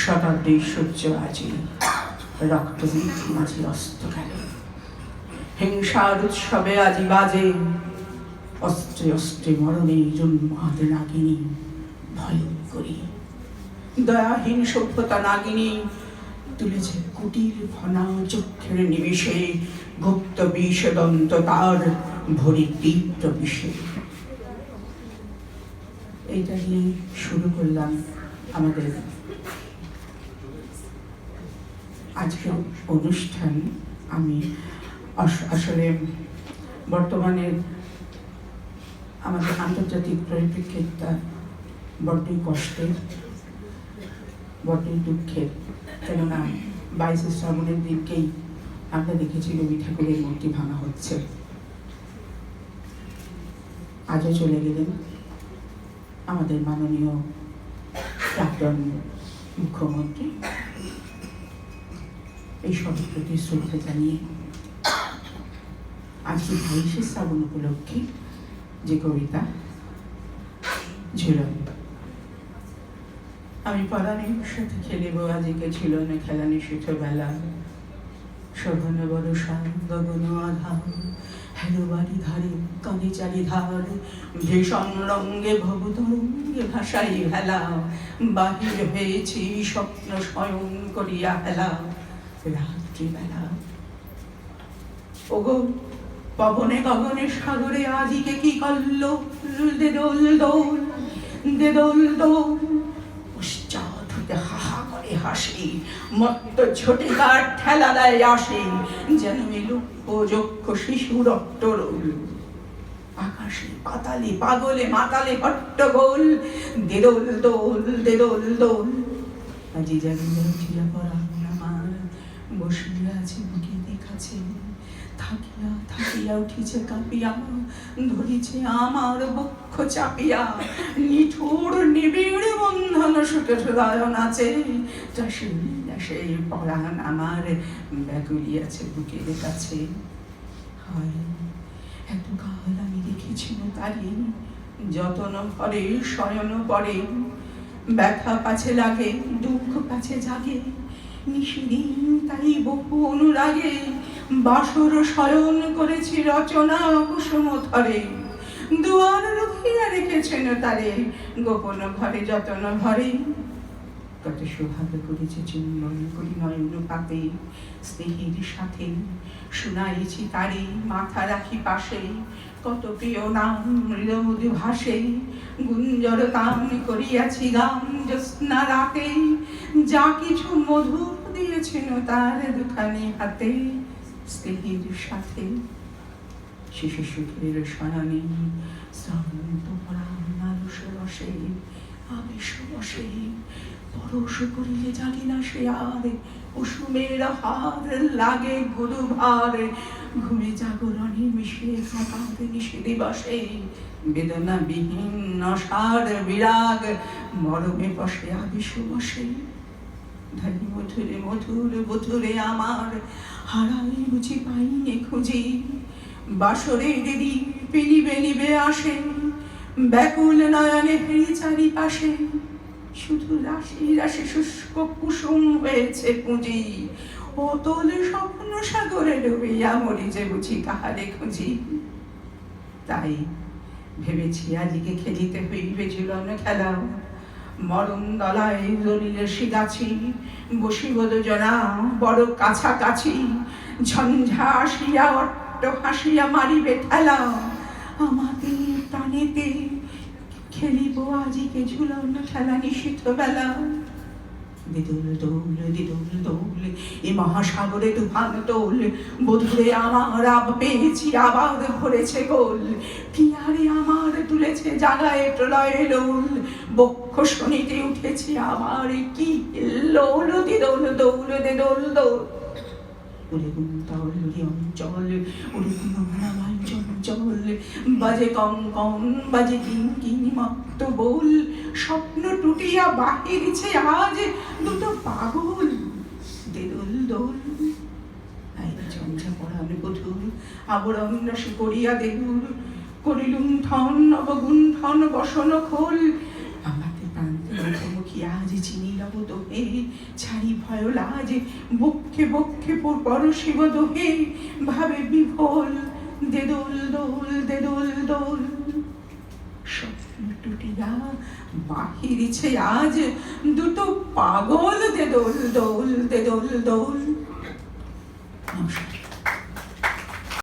শতাব্দীর সূর্য আজি রক্তবীজ মাঝে অস্ত গেল, হিংসার উৎসবে আজি বাজে অস্ত্রে অস্ত্রে মরণে জন্মাদ নাগিনী ভয়ঙ্করী দয়াহীন সভ্যতা নাগিনী তুলেছে কুটির ফনা চক্ষের নিমিষে গুপ্ত বিষ দন্ত তার ভরি তীব্র বিষে। এইটা নিয়ে শুরু করলাম আমাদের আজকের অনুষ্ঠান। আমি আসলে বর্তমানে আমাদের আন্তর্জাতিক পরিপ্রেক্ষিতটা বড্ডই কষ্টের, বড্ডই দুঃখের। কেননা 22শে শ্রাবণের দিনকেই আমরা দেখেছি রবি ঠাকুরের মূর্তি ভাঙা হচ্ছে। আজও চলে গেলেন আমাদের মাননীয় প্রাক্তন মুখ্যমন্ত্রী। এই সবের প্রতি শ্রদ্ধা জানিয়ে আজকে 22শে শ্রাবণ উপলক্ষে যে কবিতা ঝুলন, আমি পরাণের সাথে খেলিব আজকে ছিল না খেলা নিষিদ্ধ বেলা, শোভন বরষা গগন আধার হেলো বাড়ি ধারে কানে চারিধার ভীষণ রঙ্গে ভবতরঙ্গে ভাষাই ভেলা, বাহির হয়েছি স্বপ্ন স্বয়ং করিয়া হেলা রাত্রিবেলা। ওগো পবনে গগনে সাগরে আজিকে কি করল দে দোল দোল দে দোল দোল, পশ্চাৎ হতে হাহা করে হাসি মত্ত ঝটিকার ঠেলা দেয় আসে, যেন এলো অযোগ্য শিশু রক্তরোল। আকাশে পাতালে পাগলে মাতালে হট্টগোল দে দোল দোল দে দোল দোল, আজি জাগিয়া উঠিয়া পরাণ আমার বসিয়া আছে বুকে দেখাছে, থাকিয়া থাকিয়া উঠিছে কাঁপিয়া ধরিছে আমার বক্ষ চাপিয়া, নিঠুর নিবিড় বন্ধন সুখে হৃদয় নাচে, সেই পরাণ আমার ব্যাকুলিয়াছে বুকের কাছে। হয় এতকাল আমি দেখেছিল তারে যতন ভরে শয়ন পরে, ব্যথা পাছে লাগে দুঃখ পাছে জাগে, নিশিদিন তাই বহু অনুরাগে বাসর শয়ন করেছি রচনা কুসুম ধরে, দুয়ার রুখিয়া রেখেছেন তারে গোপন ঘরে যতন ভরে, কত সৌভাগ্য করেছে চুম্বন করি নয়ন পাতে, স্নেহের সাথে শুনাইছি তারে মাথা রাখি পাশে, কত প্রিয় নাম মৃদু ভাসে গুঞ্জর গান করিয়াছি গান জ্যোৎস্না রাতে, যা কিছু মধুর দিয়েছেন তার দুখানি হাতে, স্নেহের সাথে শিশু সুখের শয়নে শ্রান্ত পরাণ আলস রসে আবেশ বসে, পরশ করিলে জানি না সে আর কুসুমের হার লাগে গুরু ভার, ঘুমে জাগরণে মিশিয়ে কাঁপাতে নিশে দিবসে, বেদনা বিহীন নসার বিরাগ মরমে বসে আবেশ বসে, ধানি মধুরে মধুর বধুরে আমার হারাই বুঝি পাইনে খুঁজি, বাসরের দ্বীপ নিবে নিবে আসে ব্যাকুল নয়নে হেরি চারিপাশে, শুধু রাশি রাশি শুষ্ক কুসুম হয়েছে পুঁজি, অতল স্বপ্ন সাগরে ডুবিয়া মরি যে বুঝি কাহারে খুঁজি। তাই ভেবেছি আজকে খেলিতে হইবে ঝুলন খেলা, মরণ দলায় জলিলে শিগাছি বসিব দুজনা বড় কাছাকাছি, ঝঞ্ঝা আসিয়া অট্ট হাসিয়া মারিবে ঠেলা, আমাদের প্রাণেতে খেলিব আজিকে ঝুলন খেলা নিষিদ্ধ বেলা। দিদুল দোল দিদুল দোল এ মহাসাগরে তুফান তোল, বধুরে আমার আব পেয়েছি আবার ভরেছে গোল, পিয়ারে আমার তুলেছে জাগায় প্রলয় লোল, বক্ষ শনিতে উঠেছি আমার কি লোল দিদুল দোল দিদুল দোল, ওরে গুন্তল অঞ্চল ওরে গুণমানামাই চঞ্চল, বাজে কম কম বাজে কিং কিং মত্ত বোল, স্বপ্ন টুটিয়া বাহিরছে আজ দুটো পাগল দে দোল দোল। ঝঞ্ঝা পড়ান বধুর আবরণ রাশি করিয়া দেহুর, করিলুম ঠন অবগুণ্ঠন বসন খোল, মুখোমুখি আজ চিনি লব দোহে ছাড়ি ভয় লাজ বক্ষে বক্ষে পরশিব দোহে ভাবে বিভোল দে দোল দোল দে দোল দোল স্বপ্ন টুটিয়া বাহিরেছে আজ দুটো পাগল দে দোল দোল দে দোল দোল নমস্কার।